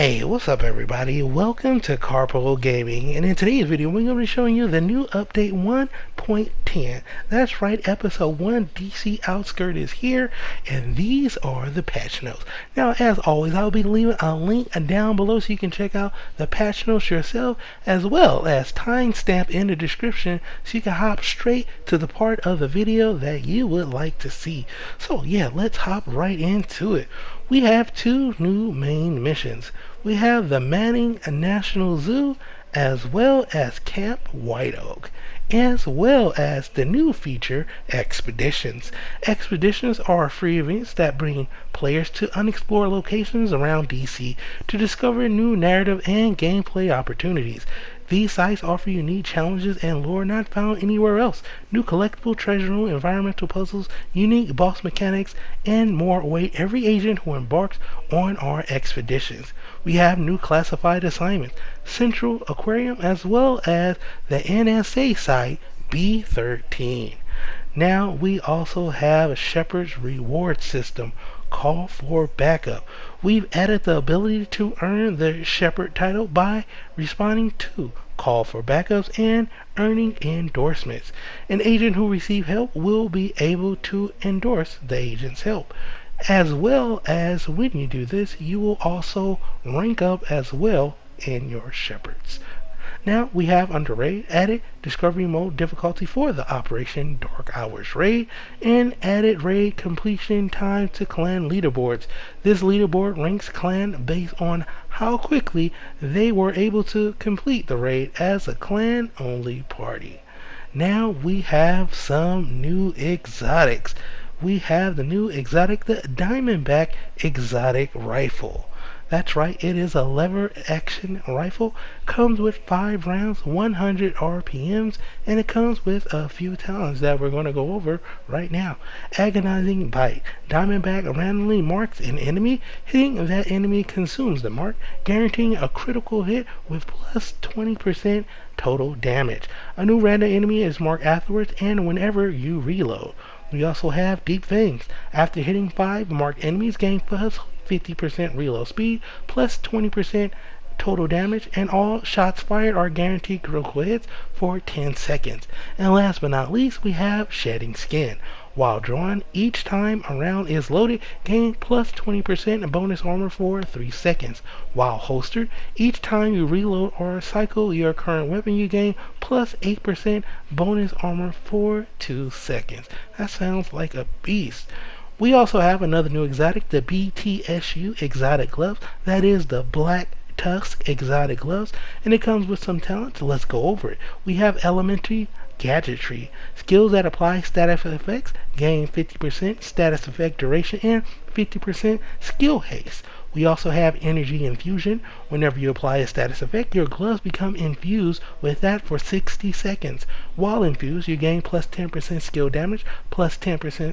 Hey, what's up everybody? Welcome to Karpo Gaming, and in today's video we're going to be showing you the new update 1.10. That's right, episode 1 DC Outskirts is here, and these are the patch notes. Now, as always, I'll be leaving a link down below so you can check out the patch notes yourself, as well as timestamp in the description so you can hop straight to the part of the video that you would like to see. So yeah, let's hop right into it. We have two new main missions. We have the Manning National Zoo, as well as Camp White Oak, as well as the new feature, Expeditions. Expeditions are free events that bring players to unexplored locations around DC to discover new narrative and gameplay opportunities. These sites offer unique challenges and lore not found anywhere else. New collectible treasure room, environmental puzzles, unique boss mechanics, and more await every agent who embarks on our expeditions. We have new classified assignments, Central Aquarium, as well as the NSA site B13. Now we also have a Shepherd's Reward system, Call for Backup. We've added the ability to earn the Shepherd title by responding to Call for Backups and earning endorsements. An agent who receives help will be able to endorse the agent's help. As well as when you do this, you will also rank up as well in your Shepherds. Now we have under raid added discovery mode difficulty for the Operation Dark Hours raid and added raid completion time to clan leaderboards. This leaderboard ranks clan based on how quickly they were able to complete the raid as a clan only party. Now we have some new exotics. We have the new exotic, the Diamondback exotic rifle. That's right, it is a lever action rifle, comes with 5 rounds, 100 RPMs, and it comes with a few talents that we're going to go over right now. Agonizing Bite. Diamondback randomly marks an enemy. Hitting that enemy consumes the mark, guaranteeing a critical hit with plus 20% total damage. A new random enemy is marked afterwards and whenever you reload. We also have Deep Fangs. After hitting 5 marked enemies, gain plus 50% reload speed, plus 20% total damage, and all shots fired are guaranteed critical hits for 10 seconds. And last but not least, we have Shedding Skin. While drawn, each time a round is loaded, gain plus 20% bonus armor for 3 seconds. While holstered, each time you reload or cycle your current weapon, you gain plus 8% bonus armor for 2 seconds. That sounds like a beast. We also have another new exotic, the BTSU exotic gloves. That is the Black Tusk exotic gloves, and it comes with some talents. Let's go over it. We have Elementary Gadgetry. Skills that apply status effects gain 50% status effect duration and 50% skill haste. We also have Energy Infusion. Whenever you apply a status effect, your gloves become infused with that for 60 seconds. While infused, you gain plus 10% skill damage, plus 10%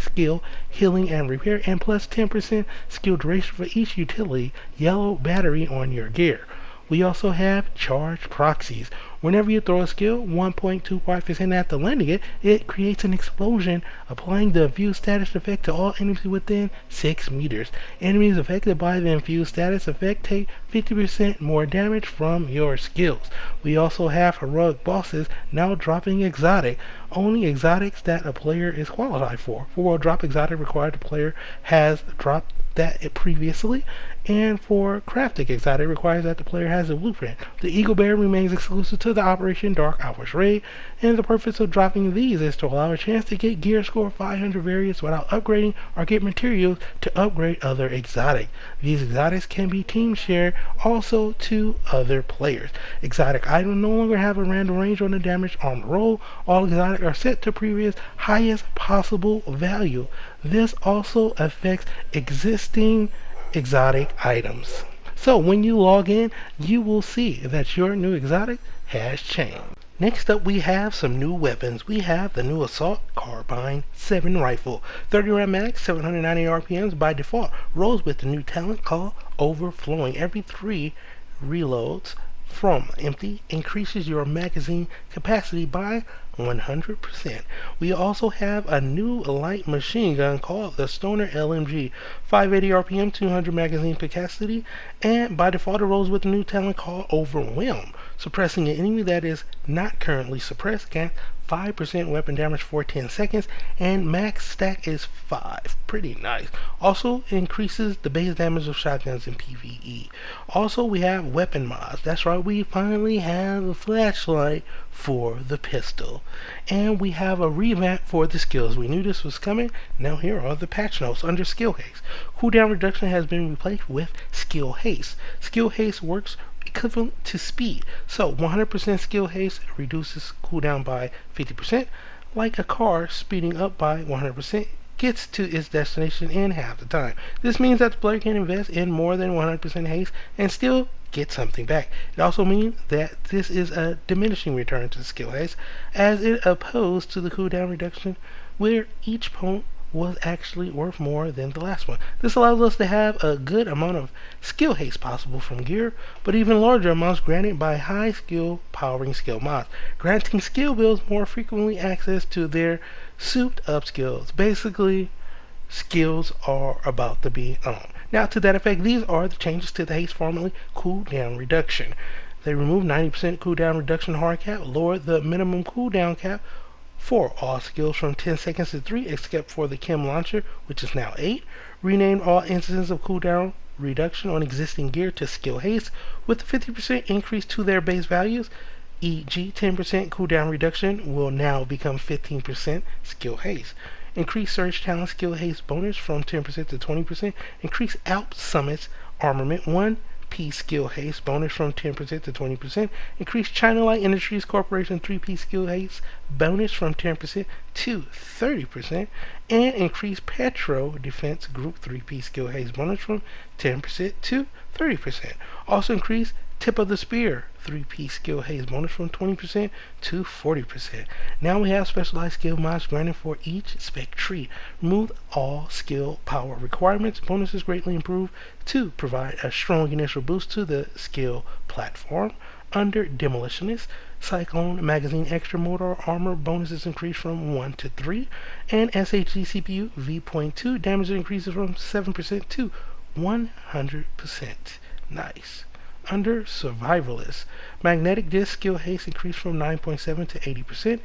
skill, healing and repair, and plus 10% skill duration for each utility yellow battery on your gear. We also have Charge Proxies. Whenever you throw a skill 1.25% after landing it, it creates an explosion, applying the infused status effect to all enemies within 6 meters. Enemies affected by the infused status effect take 50% more damage from your skills. We also have Heroic Bosses, now dropping exotic. Only exotics that a player is qualified for. For drop exotic required, the player has dropped that previously, and for crafting exotic requires that the player has a blueprint. The Eagle Bear remains exclusive to the Operation Dark Hours raid, and the purpose of dropping these is to allow a chance to get gear score 500 variants without upgrading or get materials to upgrade other exotic. These exotics can be team shared also to other players. Exotic items no longer have a random range on the damage armor roll. All exotic are set to previous highest possible value. This also affects existing exotic items. So when you log in, you will see that your new exotic has changed. Next up, we have some new weapons. We have the new Assault Carbine 7 rifle, 30 round max, 790 RPMs by default. Rolls with the new talent called Overflowing. Every 3 reloads, from empty increases your magazine capacity by 100%. We also have a new light machine gun called the Stoner LMG, 580 RPM, 200 magazine capacity, and by default it rolls with a new talent called Overwhelm, suppressing an enemy that is not currently suppressed, can 5% weapon damage for 10 seconds, and max stack is 5. Pretty nice. Also increases the base damage of shotguns in PvE. Also, we have weapon mods. That's right, we finally have a flashlight for the pistol. And we have a revamp for the skills. We knew this was coming. Now here are the patch notes. Under skill haste, cooldown reduction has been replaced with skill haste. Skill haste works equivalent to speed. So 100% skill haste reduces cooldown by 50%, like a car speeding up by 100% gets to its destination in half the time. This means that the player can invest in more than 100% haste and still get something back. It also means that this is a diminishing return to skill haste, as it opposed to the cooldown reduction where each opponent was actually worth more than the last one. This allows us to have a good amount of skill haste possible from gear, but even larger amounts granted by high skill powering skill mods, granting skill builds more frequently access to their souped up skills. Basically, skills are about to be on. Now, to that effect, these are the changes to the haste formerly cooldown reduction. They remove 90% cooldown reduction hard cap, lower the minimum cooldown cap for all skills from 10 seconds to 3, except for the Chem Launcher, which is now 8. Rename all instances of cooldown reduction on existing gear to skill haste, with a 50% increase to their base values, e.g. 10% cooldown reduction will now become 15% skill haste. Increase Surge Talent skill haste bonus from 10% to 20%. Increase Alp Summits Armament 1P skill haste bonus from 10% to 20%. Increase China Light Industries Corporation 3P skill haste bonus from 10% to 30%. And increase Petro Defense Group 3P skill haste bonus from 10% to 30%. Also increase Tip of the Spear 3P skill haste bonus from 20% to 40%. Now we have specialized skill mods granted for each spec tree. Remove all skill power requirements. Bonuses greatly improved to provide a strong initial boost to the skill platform. Under Demolitionist, Cyclone Magazine Extra Motor Armor bonuses increase from 1 to 3. And SHD CPU V.2 damage increases from 7% to 100%. Nice. Under Survivalist, Magnetic Disc skill haste increased from 9.7 to 80%.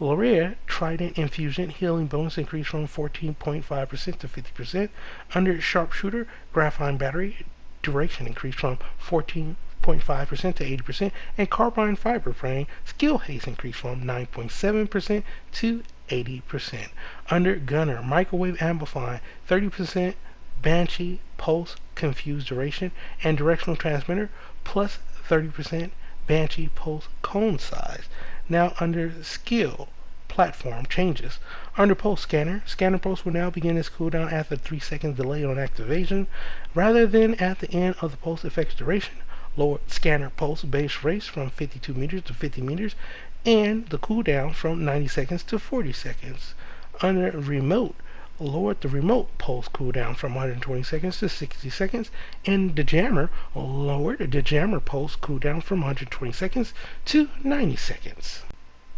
Lorea Trident Infusion healing bonus increased from 14.5% to 50%. Under Sharpshooter, Graphite Battery duration increased from 14.5% to 80%. And Carbine Fiber Frame skill haste increased from 9.7% to 80%. Under Gunner, Microwave Amplifying 30% Banshee Pulse Confused Duration and Directional Transmitter plus 30% Banshee Pulse Cone Size. Now under Skill Platform changes. Under Pulse Scanner, Scanner Pulse will now begin its cooldown after 3 seconds delay on activation rather than at the end of the pulse effect's duration. Lower Scanner Pulse base race from 52 meters to 50 meters and the cooldown from 90 seconds to 40 seconds. Under Remote, lowered the remote pulse cooldown from 120 seconds to 60 seconds, and the jammer lowered the jammer pulse cooldown from 120 seconds to 90 seconds.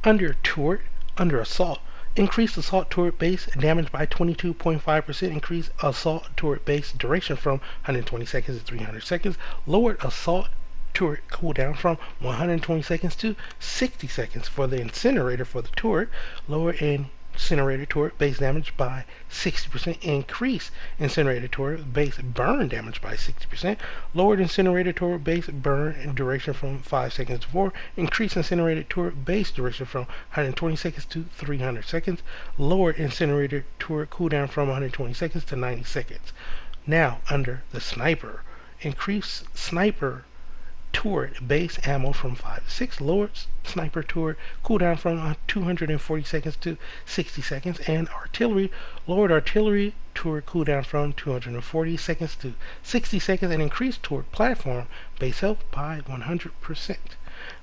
Under turret, under assault, increased assault turret base damage by 22.5%, increased assault turret base duration from 120 seconds to 300 seconds, lowered assault turret cooldown from 120 seconds to 60 seconds. For the incinerator for the turret, lower incinerator turret base damage by 60%, increase incinerator turret base burn damage by 60%, lowered incinerator turret base burn duration from 5 seconds to 4, increase incinerator turret base duration from 120 seconds to 300 seconds, lowered incinerator turret cooldown from 120 seconds to 90 seconds. Now under the sniper, increase sniper turret base ammo from 5 to 6, lowered sniper turret cooldown from 240 seconds to 60 seconds, and artillery, lowered artillery turret cooldown from 240 seconds to 60 seconds, and increased turret platform base health by 100%.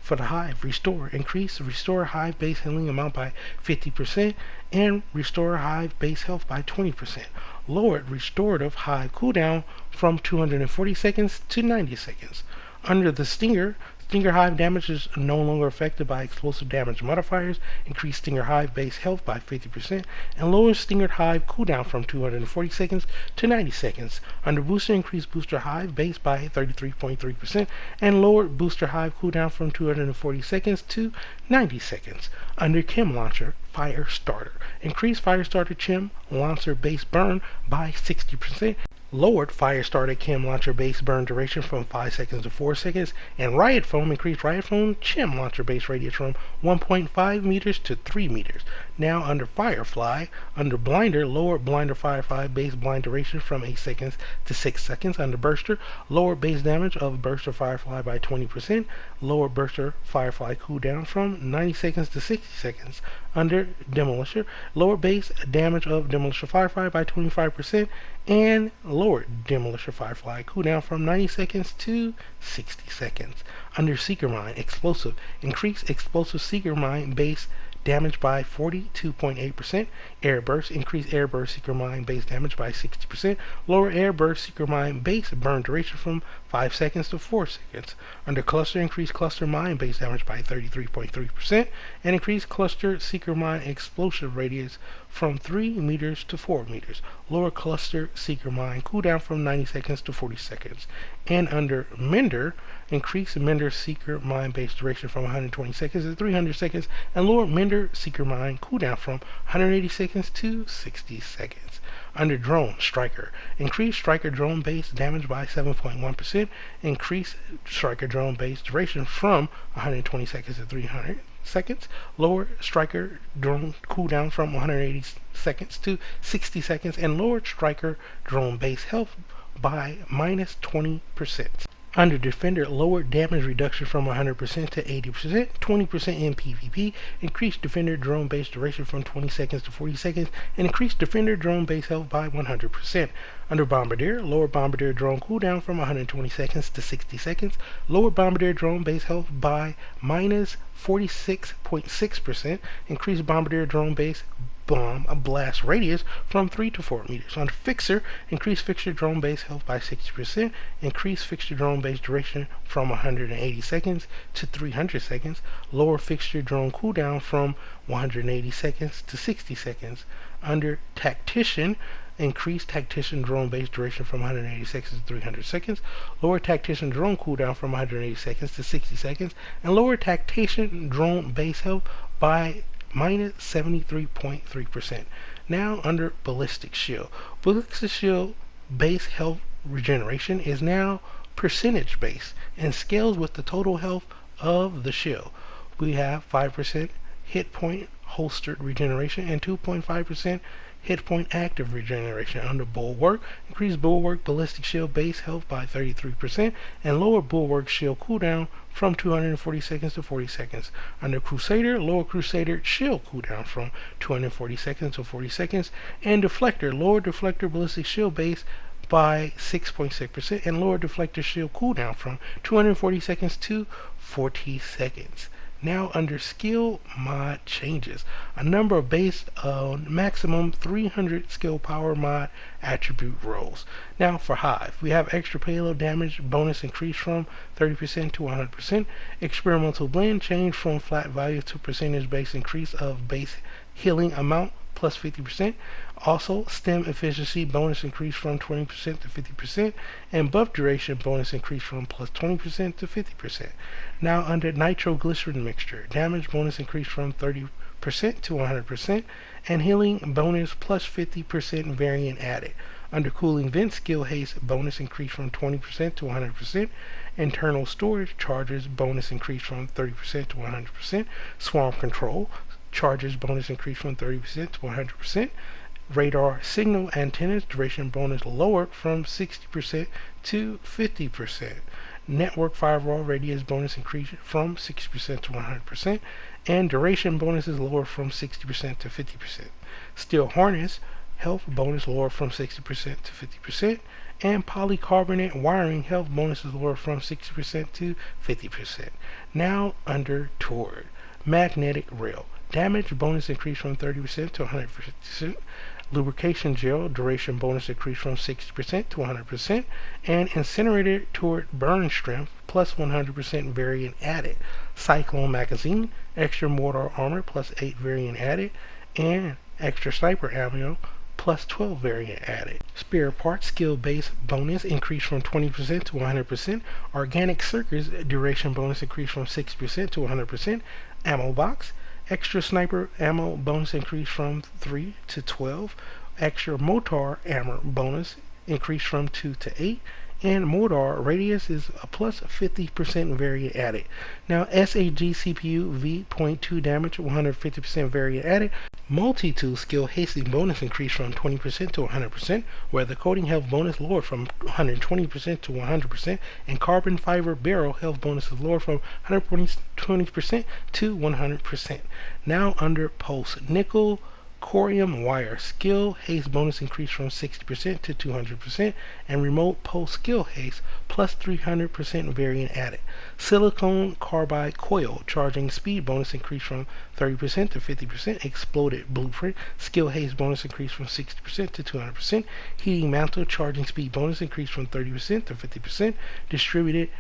For the hive, restore, increase restore hive base healing amount by 50% and restore hive base health by 20%. Lowered restorative hive cooldown from 240 seconds to 90 seconds. Under the Stinger, Stinger Hive damage is no longer affected by explosive damage modifiers. Increase Stinger Hive base health by 50%, and lower Stinger Hive cooldown from 240 seconds to 90 seconds. Under Booster, increase Booster Hive base by 33.3%, and lower Booster Hive cooldown from 240 seconds to 90 seconds. Under Chem Launcher, Fire Starter, increase Fire Starter Chem Launcher base burn by 60%. Lowered Fire Starter Chem Launcher base burn duration from 5 seconds to 4 seconds, and Riot Foam increased Riot Foam Chem Launcher base radius from 1.5 meters to 3 meters. Now under Firefly, under Blinder, lower Blinder Firefly base blind duration from 8 seconds to 6 seconds. Under Burster, lower base damage of Burster Firefly by 20%, lower Burster Firefly cooldown from 90 seconds to 60 seconds. Under Demolisher, lower base damage of Demolisher Firefly by 25%, and lower Demolisher Firefly cooldown from 90 seconds to 60 seconds. Under Seeker Mine, Explosive, increase Explosive Seeker Mine base damage by 42.8%. Air Burst, increase Air Burst Seeker Mine base damage by 60%. Lower Air Burst Seeker Mine base burn duration from 5 seconds to 4 seconds. Under Cluster, increase Cluster Mine base damage by 33.3%, and increase Cluster Seeker Mine explosive radius from 3 meters to 4 meters. Lower Cluster Seeker Mine cooldown from 90 seconds to 40 seconds. And under Mender, increase Mender Seeker Mine base duration from 120 seconds to 300 seconds, and lower Mender Seeker Mine cooldown from 180 seconds to 60 seconds. Under Drone, Striker, increase Striker Drone base damage by 7.1%, increase Striker Drone base duration from 120 seconds to 300 seconds, lower Striker Drone cooldown from 180 seconds to 60 seconds, and lower Striker Drone base health by minus 20%. Under Defender, lower damage reduction from 100% to 80%, 20% in PvP, increase Defender drone base duration from 20 seconds to 40 seconds, and increase Defender drone base health by 100%. Under Bombardier, lower Bombardier drone cooldown from 120 seconds to 60 seconds, lower Bombardier drone base health by minus 46.6%, increase Bombardier drone base bomb blast radius from 3 to 4 meters. Under Fixer, increase Fixer drone base health by 60%, increase Fixer drone base duration from 180 seconds to 300 seconds, lower Fixer drone cooldown from 180 seconds to 60 seconds. Under Tactician, increase Tactician drone base duration from 180 seconds to 300 seconds, lower Tactician drone cooldown from 180 seconds to 60 seconds, and lower Tactician drone base health by minus 73.3%. Now under Ballistic Shield. Ballistic Shield base health regeneration is now percentage based and scales with the total health of the shield. We have 5% hit point holstered regeneration and 2.5% hit point active regeneration. Under Bulwark, increase Bulwark ballistic shield base health by 33% and lower Bulwark shield cooldown from 240 seconds to 40 seconds. Under Crusader, lower Crusader shield cooldown from 240 seconds to 40 seconds. And Deflector, lower Deflector ballistic shield base by 6.6% and lower Deflector shield cooldown from 240 seconds to 40 seconds. Now under skill mod changes, a number based on maximum 300 skill power mod attribute rolls. Now for Hive, we have extra payload damage bonus increase from 30% to 100%, experimental blend change from flat value to percentage base increase of base healing amount plus 50%. Also, stem efficiency bonus increase from 20% to 50%, and buff duration bonus increase from plus 20% to 50%. Now under nitroglycerin mixture, damage bonus increase from 30% to 100%, and healing bonus plus 50% variant added. Under cooling vent, skill haste bonus increase from 20% to 100%, internal storage charges bonus increase from 30% to 100%, swarm control charges bonus increase from 30% to 100%, radar signal antennas duration bonus lowered from 60% to 50%, network firewall radius bonus increase from 60% to 100%, and duration bonus is lowered from 60% to 50%. Steel harness health bonus lowered from 60% to 50%, and polycarbonate wiring health bonus is lowered from 60% to 50%. Now under Tord, magnetic rail. Damage bonus increase from 30% to 100%. Lubrication gel, duration bonus increased from 60% to 100%, and incinerator toward burn strength plus 100% variant added. Cyclone magazine, extra mortar armor plus 8 variant added, and extra sniper ammo plus 12 variant added. Spare parts skill base bonus increased from 20% to 100%. Organic circuits duration bonus increased from 60% to 100%. Ammo box, extra sniper ammo bonus increased from 3 to 12. Extra mortar ammo bonus increased from 2 to 8. And mortar radius is a plus 50% variant added. Now SAG CPU V.2 damage 150% variant added. Multi-tool skill hasting bonus increased from 20% to 100%, where the coating health bonus lowered from 120% to 100%, and carbon fiber barrel health bonus is lowered from 120% to 100%. Now under pulse, nickel corium wire skill haste bonus increased from 60% to 200%, and remote pulse skill haste plus 300% variant added. Silicone carbide coil charging speed bonus increased from 30% to 50%. Exploded blueprint skill haste bonus increased from 60% to 200%. Heating mantle charging speed bonus increased from 30% to 50%. Distributed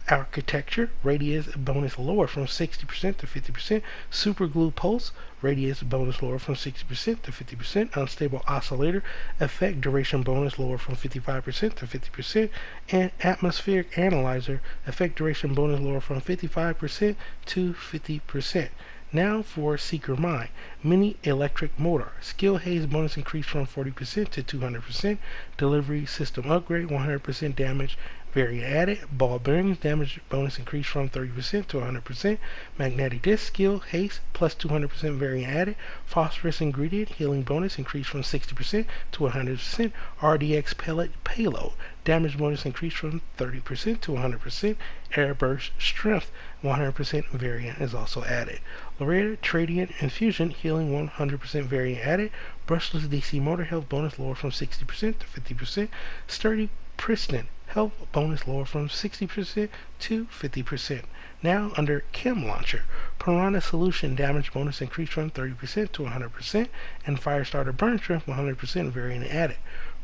architecture radius bonus lower from 60% to 50%. Super glue pulse radius bonus lower from 60% to 50%. Unstable oscillator effect duration bonus lower from 55% to 50%. And atmospheric analyzer effect duration bonus lower from 55% to 50%. Now for Seeker Mine. Mini electric motor. Skill haze bonus increased from 40% to 200%. Delivery system upgrade 100% damage variant added. Ball bearings damage bonus increased from 30% to 100%. Magnetic disc skill haste plus 200% variant added. Phosphorus ingredient healing bonus increased from 60% to 100%. RDX pellet payload damage bonus increased from 30% to 100%. Airburst strength 100% variant is also added. Loretta Tradiant infusion healing 100% variant added. Brushless DC motor health bonus lower from 60% to 50%. Sturdy Piston health bonus lower from 60% to 50%. Now under Chem Launcher, Piranha Solution damage bonus increased from 30% to 100%, and Firestarter burn strength 100% variant added.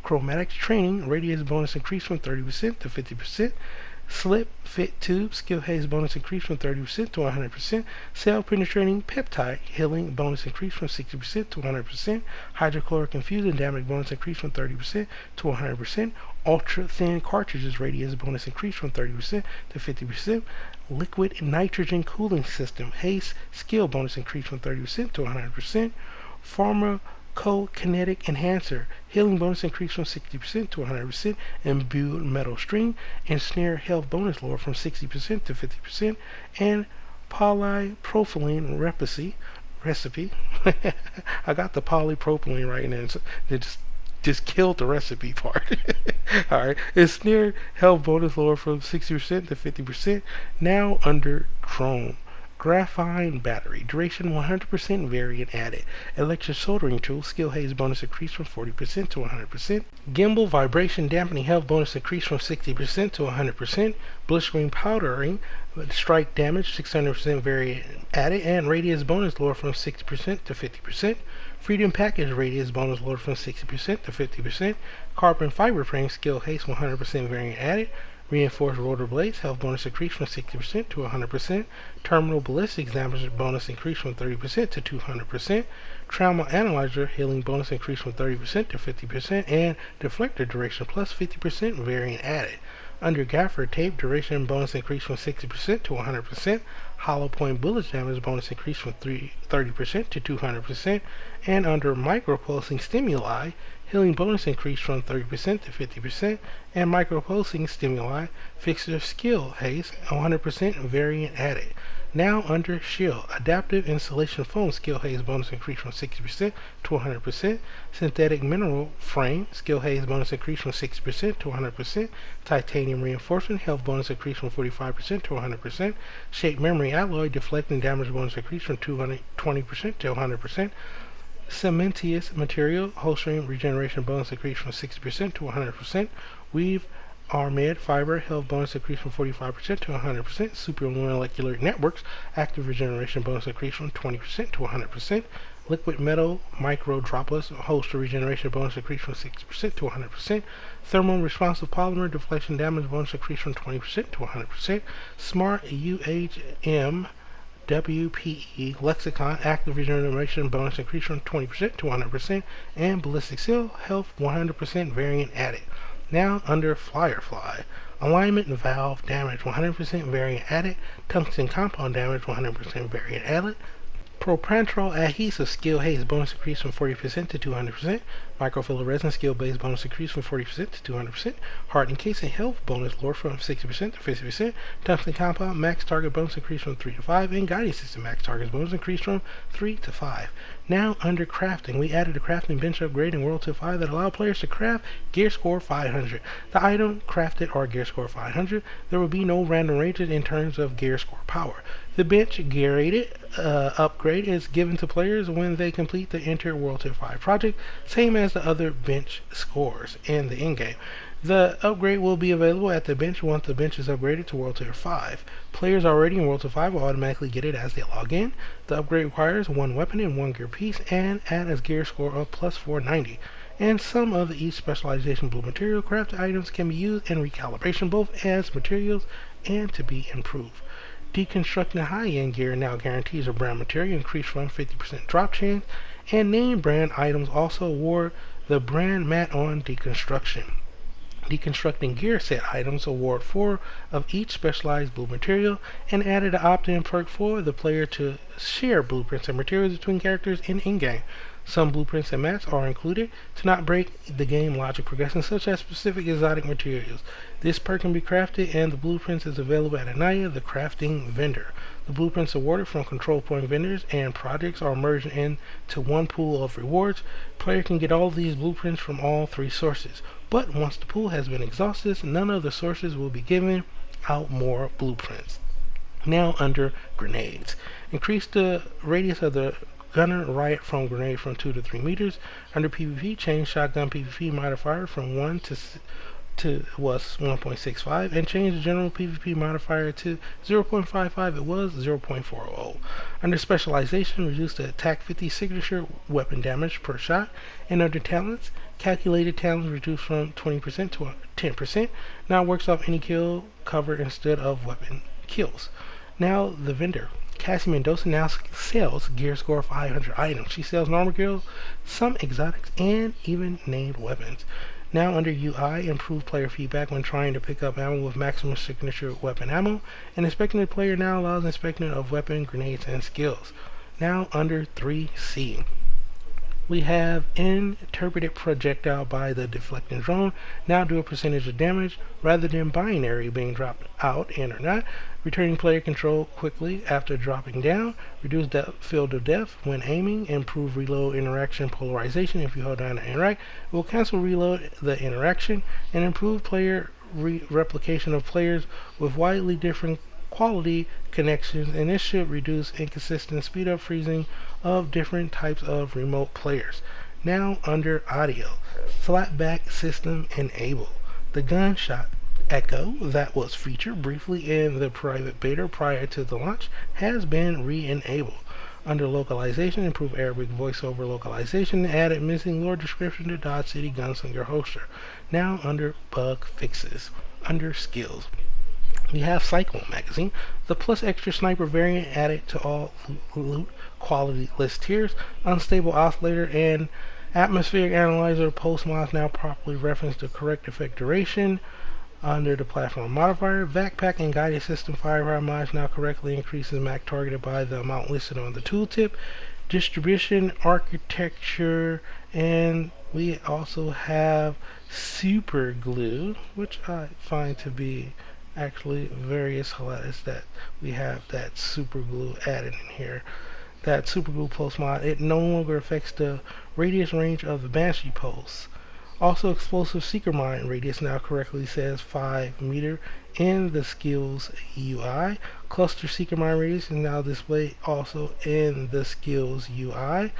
Chromatics training radius bonus increased from 30% to 50%. Slip fit tube skill haze bonus increased from 30% to 100%. Cell penetrating peptide healing bonus increased from 60% to 100%. Hydrochloric infusion damage bonus increased from 30% to 100%. Ultra thin cartridges radius bonus increased from 30% to 50%. Liquid nitrogen cooling system haze skill bonus increased from 30% to 100%. Pharmacokinetic enhancer healing bonus increased from 60% to 100%. Imbued metal string and snare health bonus lower from 60% to 50%. And polypropylene recipe I got the polypropylene right now, so just killed the recipe part. Alright, it's snare health bonus lower from 60% to 50%. Now under drone. Graphene battery, duration 100% variant added. Electric soldering tool, skill haze bonus increased from 40% to 100%. Gimbal vibration dampening health bonus increased from 60% to 100%. Blistering powdering, strike damage 600% variant added. And radius bonus lower from 60% to 50%. Freedom package radius bonus lower from 60% to 50%. Carbon fiber frame, skill haze 100% variant added. Reinforced rotor blades health bonus increased from 60% to 100%. Terminal ballistics damage bonus increased from 30% to 200%. Trauma analyzer healing bonus increased from 30% to 50%. And deflector duration plus 50% variant added. Under gaffer tape duration bonus increased from 60% to 100%. Hollow point bullets damage bonus increased from 30% to 200%. And under micropulsing stimuli healing bonus increased from 30% to 50%, and micropulsing stimuli fixer skill haze 100% variant added. Now under shield, adaptive insulation foam skill haze bonus increased from 60% to 100%. Synthetic mineral frame skill haze bonus increased from 60% to 100%. Titanium reinforcement health bonus increased from 45% to 100%. Shape memory alloy deflecting damage bonus increased from 220% to 100%. Cementitious material holstering regeneration bonus increased from 60% to 100%. Weave Armed fiber health bonus increased from 45% to 100%. Supermolecular networks active regeneration bonus increased from 20% to 100%. Liquid metal micro droplets holster regeneration bonus increase from 60% to 100%. Thermal responsive polymer deflection damage bonus increase from 20% to 100%. Smart UHM WPE Lexicon active regeneration bonus increase from 20% to 100%, and ballistic seal health 100% variant added. Now under Firefly, alignment valve damage 100% variant added, tungsten compound damage 100% variant added, Propantrol adhesive skill haze bonus increase from 40% to 200%. Microfiller resin skill base bonus increase from 40% to 200%. Hardened casing health bonus lower from 60% to 50%. Tungsten compound max target bonus increase from 3 to 5. And guiding system max target bonus increase from 3 to 5. Now under crafting, we added a crafting bench upgrade in World Tier 5 that allowed players to craft gear score 500. The item crafted are gear score 500. There will be no random ranges in terms of gear score power. The bench gear-rated upgrade is given to players when they complete the Enter World Tier 5 project, same as the other bench scores in the in-game. The upgrade will be available at the bench once the bench is upgraded to World Tier 5. Players already in World Tier 5 will automatically get it as they log in. The upgrade requires one weapon and one gear piece and adds a gear score of plus 490. And some of each specialization blue material crafted items can be used in recalibration both as materials and to be improved. Deconstructing high-end gear now guarantees a brand material increase from 50% drop chance, and name brand items also award the brand mat on deconstruction. Deconstructing gear set items award 4 of each specialized blue material, and added an opt-in perk for the player to share blueprints and materials between characters in-game. Some blueprints and mats are included to not break the game logic progression, such as specific exotic materials. This perk can be crafted, and the blueprints is available at Anaya, the crafting vendor. The blueprints awarded from control point vendors and projects are merged into one pool of rewards. Player can get all of these blueprints from all 3 sources, but once the pool has been exhausted, none of the sources will be given out more blueprints. Now under grenades, increase the radius of the gunner riot from grenade from 2 to 3 meters. Under PvP, change shotgun PvP modifier from 1 to was 1.65, and change the general PvP modifier to 0.55. It was 0.40. Under specialization, reduce the attack 50 signature weapon damage per shot. And under talents, calculated talents reduced from 20% to 10%. Now works off any kill cover instead of weapon kills. Now the vendor. Cassie Mendoza now sells gear score 500 items. She sells normal gear, some exotics, and even named weapons. Now under UI, improve player feedback when trying to pick up ammo with maximum signature weapon ammo. And inspecting the player now allows inspection of weapon, grenades, and skills. Now under 3C. We have interpreted projectile by the deflecting drone. Now do a percentage of damage rather than binary being dropped out in or not. Returning player control quickly after dropping down. Reduce field of depth when aiming. Improve reload interaction polarization if you hold down to interact. It will cancel reload the interaction. And improve player replication of players with widely different quality connections, and this should reduce inconsistent speed up freezing of different types of remote players. Now under audio, flatback system enable. The gunshot echo that was featured briefly in the private beta prior to the launch has been re-enabled. Under localization, improve Arabic voiceover localization, added missing lore description to Dodge City Gunslinger holster. Now under bug fixes. Under skills, we have Cyclone Magazine, the plus extra sniper variant added to all loot quality list tiers. Unstable oscillator and atmospheric analyzer post mods now properly reference the correct effect duration. Under the platform modifier, backpack and guided system firepower mods now correctly increases max targeted by the amount listed on the tooltip. Distribution architecture, and we also have super glue, which I find to be actually various hilarious that we have that super glue added in here. That super glue post mod, it no longer affects the radius range of the Banshee posts. Also, explosive seeker mine radius now correctly says 5 meter in the skills UI. Cluster seeker mine radius is now displayed also in the skills UI.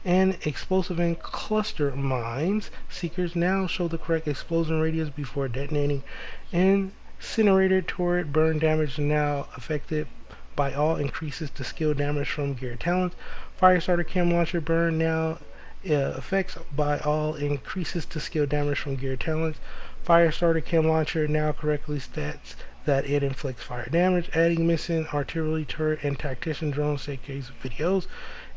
And explosive and cluster mines seekers now show the correct explosion radius before detonating. And incinerator turret burn damage now affected by all increases the skill damage from gear talents. Firestarter Chem Launcher burn now effects by all increases to skill damage from gear talents. Firestarter Chem Launcher now correctly stats that it inflicts fire damage, adding missing artillery turret and tactician drone staircase videos.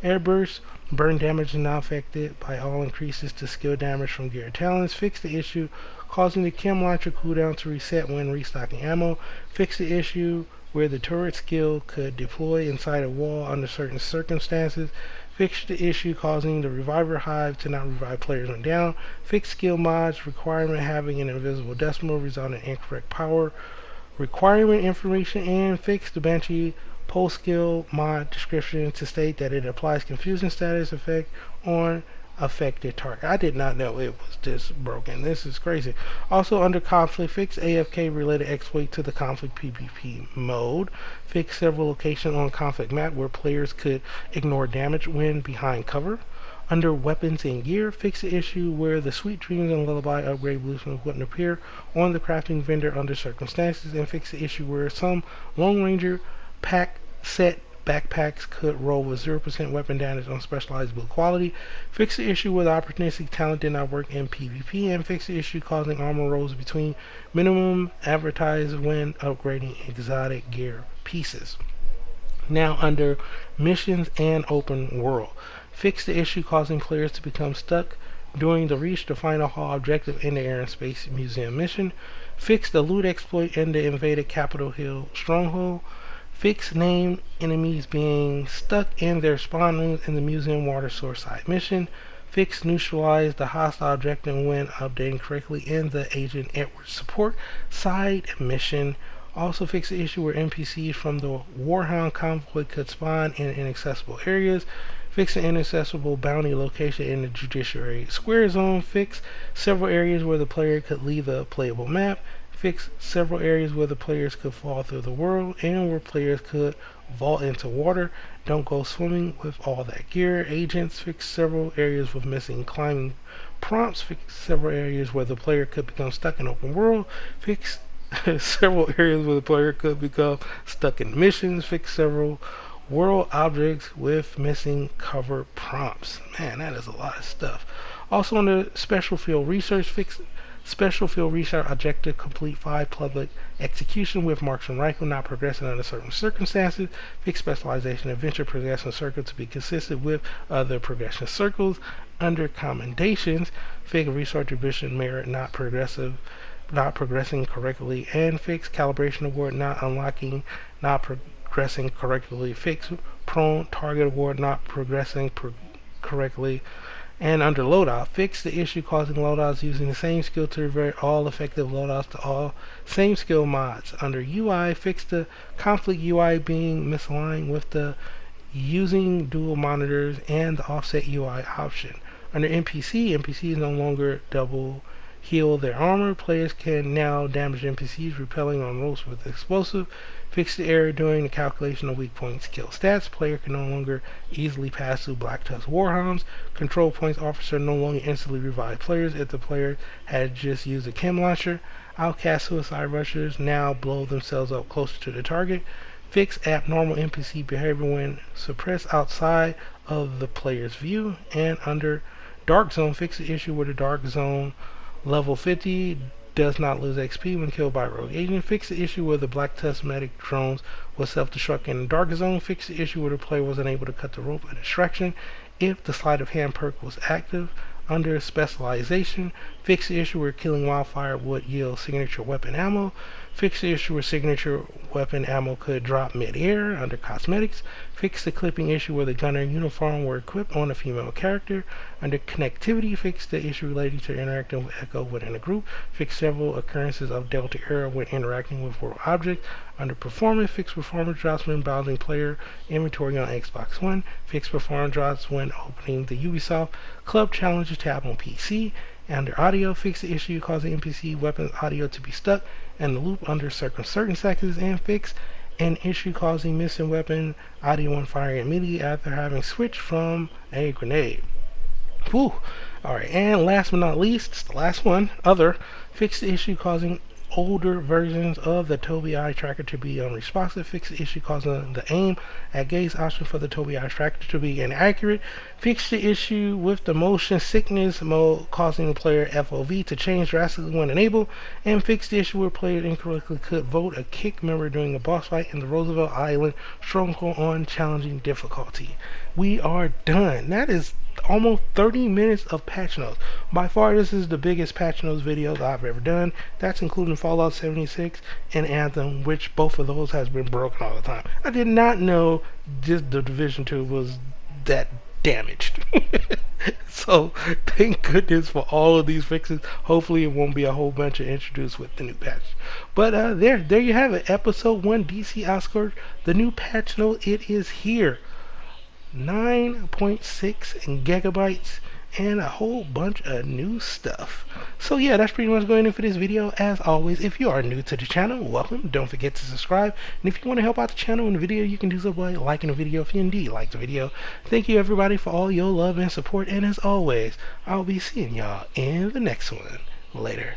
Airburst burn damage is now affected by all increases to skill damage from gear talents. Fix the issue causing the Chem Launcher cooldown to reset when restocking ammo. Fix the issue where the turret skill could deploy inside a wall under certain circumstances. Fix the issue causing the Reviver Hive to not revive players when down. Fix skill mods requirement having an invisible decimal resulting in incorrect power requirement information, and fix the Banshee post skill mod description to state that it applies confusion status effect on affected target. I did not know it was this broken. This is crazy. Also under conflict, fix AFK related exploit to the conflict PvP mode. Fix several locations on conflict map where players could ignore damage when behind cover. Under weapons and gear, fix the issue where the Sweet Dreams and Lullaby upgrade blueprints wouldn't appear on the crafting vendor under circumstances, and fix the issue where some Lone Ranger pack set backpacks could roll with 0% weapon damage on specialized build quality. Fix the issue where the opportunistic talent did not work in PvP, and fix the issue causing armor rolls between minimum advertised when upgrading exotic gear pieces. Now under missions and open world. Fix the issue causing players to become stuck during the reach the final hall objective in the Air and Space Museum mission. Fix the loot exploit in the invaded Capitol Hill stronghold. Fix named enemies being stuck in their spawn rooms in the museum water source side mission. Fix neutralize the hostile objective when updating correctly in the Agent Edwards support side mission. Also fix the issue where NPCs from the Warhound convoy could spawn in inaccessible areas. Fix an inaccessible bounty location in the Judiciary Square Zone. Fix several areas where the player could leave the playable map. Fix several areas where the players could fall through the world and where players could vault into water. Don't go swimming with all that gear. Agents, fix several areas with missing climbing prompts. Fix several areas where the player could become stuck in open world. Fix several areas where the player could become stuck in missions. Fix several world objects with missing cover prompts. Man, that is a lot of stuff. Also under special field research, fix special field research objective complete 5 public execution with marksman rifle not progressing under certain circumstances. Fix specialization adventure progression circle to be consistent with other progression circles. Under commendations, fix research ambition merit not progressing correctly, and fix calibration award not unlocking not progressing correctly. Fix prone target award not progressing correctly. And under loadout, fix the issue causing loadouts using the same skill to revert all effective loadouts to all same skill mods. Under UI, fix the conflict UI being misaligned with the using dual monitors and the offset UI option. Under NPCs no longer double heal their armor. Players can now damage NPCs repelling on rolls with explosive. Fix the error during the calculation of weak points kill stats. Player can no longer easily pass through Black Tusk Warhounds. Control points officer no longer instantly revive players if the player had just used a chem launcher. Outcast suicide rushers now blow themselves up closer to the target. Fix abnormal NPC behavior when suppressed outside of the player's view. And under Dark Zone, fix the issue where the Dark Zone level 50 does not lose XP when killed by a rogue agent. Fix the issue where the Black Tusk medic drones was self-destruct in the Dark Zone. Fix the issue where the player was unable to cut the rope at distraction if the sleight of hand perk was active. Under specialization, fix the issue where killing wildfire would yield signature weapon ammo. Fix the issue where signature weapon ammo could drop mid-air. Under cosmetics, fix the clipping issue where the gunner uniform were equipped on a female character. Under connectivity, fix the issue relating to interacting with Echo within a group. Fix several occurrences of Delta error when interacting with world objects. Under performance, fix performance drops when browsing player inventory on Xbox One. Fix performance drops when opening the Ubisoft Club Challenger tab on PC. Under audio, fix the issue causing NPC weapons audio to be stuck and the loop under certain circumstances, and fix an issue causing missing weapon audio on fire immediately after having switched from a grenade. Whew. Alright, and last but not least, it's the last one, other, fix the issue causing older versions of the Tobii Eye Tracker to be unresponsive, fix the issue causing the aim at gaze option for the Tobii Eye Tracker to be inaccurate, fix the issue with the motion sickness mode causing the player FOV to change drastically when enabled, and fix the issue where player incorrectly could vote a kick member during a boss fight in the Roosevelt Island stronghold on challenging difficulty. We are done. That is almost 30 minutes of patch notes. By far, this is the biggest patch notes video that I've ever done. That's including Fallout 76 and Anthem, which both of those has been broken all the time. I did not know just the Division 2 was that damaged. So thank goodness for all of these fixes. Hopefully it won't be a whole bunch of introduced with the new patch. But there you have it. Episode 1 DC Outskirts, the new patch note. It is here. 9.6 gigabytes and a whole bunch of new stuff. So yeah, that's pretty much going in for this video. As always, if you are new to the channel, welcome. Don't forget to subscribe, and if you want to help out the channel in the video, you can do so by liking the video if you indeed like the video. Thank you everybody for all your love and support, and as always, I'll be seeing y'all in the next one. Later.